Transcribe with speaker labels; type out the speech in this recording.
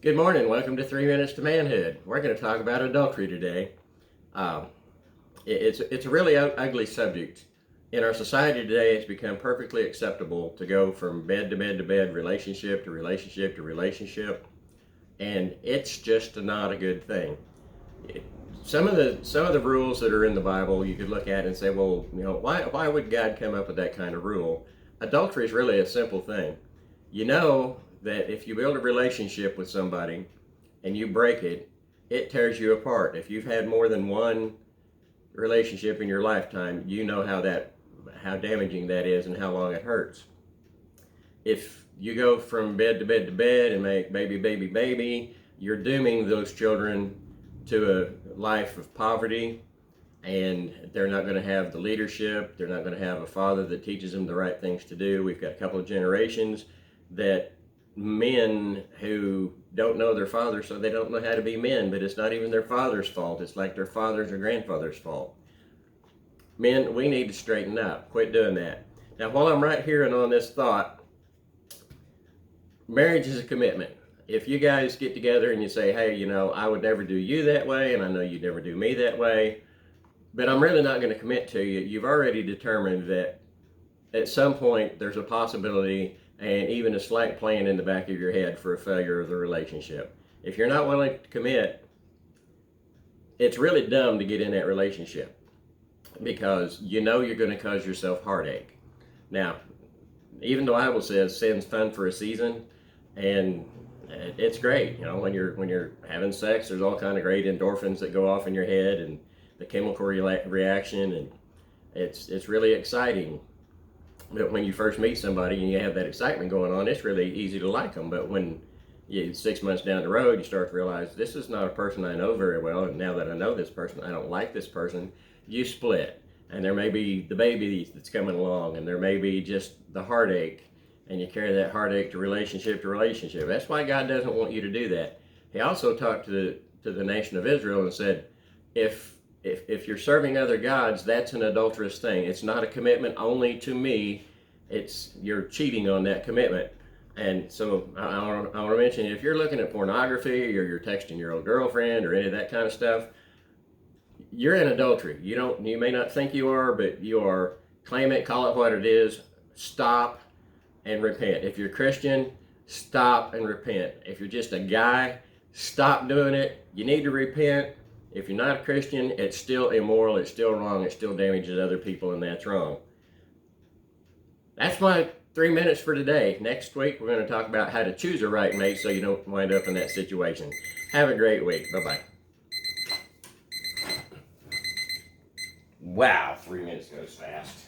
Speaker 1: Good morning. Welcome to 3 Minutes to Manhood. We're going to talk about adultery today. Um, it's a really ugly subject. In our society today, it's become perfectly acceptable to go from bed to bed to bed, relationship to relationship to relationship, and it's just not a good thing. Some of the rules that are in the Bible, you could look at and say, well, why would God come up with that kind of rule? Adultery is really a simple thing. You know that if you build a relationship with somebody and you break it, it tears you apart. If you've had more than one relationship in your lifetime, you know how damaging that is and how long it hurts. If you go from bed to bed to bed and make baby, you're dooming those children to a life of poverty, and they're not going to have the leadership. They're not going to have a father that teaches them the right things to do. We've got a couple of generations that men who don't know their father, so they don't know how to be men, but it's not even their father's fault. It's like their father's or grandfather's fault. Men, we need to straighten up. Quit doing that. Now, while I'm right here and on this thought, marriage is a commitment. If you guys get together and you say, hey, I would never do you that way, and I know you'd never do me that way, but I'm really not going to commit to you, you've already determined that at some point there's a possibility and even a slight plan in the back of your head for a failure of the relationship. If you're not willing to commit, it's really dumb to get in that relationship because you know you're going to cause yourself heartache. Now, even the Bible says sin's fun for a season, and it's great. When you're having sex, there's all kind of great endorphins that go off in your head and the chemical reaction, and it's really exciting. But when you first meet somebody and you have that excitement going on, it's really easy to like them. But when 6 months down the road, you start to realize this is not a person I know very well, and now that I know this person, I don't like this person. You split, and there may be the baby that's coming along, and there may be just the heartache, and you carry that heartache to relationship to relationship. That's why God doesn't want you to do that. He also talked to the nation of Israel and said, if you're serving other gods, that's an adulterous thing. It's not a commitment only to me. You're cheating on that commitment. And so I want to mention, if you're looking at pornography or you're texting your old girlfriend or any of that kind of stuff, you're in adultery. You may not think you are, but you are. Claim it, call it what it is. Stop and repent. If you're Christian, stop and repent. If you're just a guy, stop doing it. You need to repent. If you're not a Christian, it's still immoral, it's still wrong, it still damages other people, and that's wrong. That's my 3 minutes for today. Next week, we're going to talk about how to choose a right mate so you don't wind up in that situation. Have a great week. Bye-bye. Wow, 3 minutes goes fast.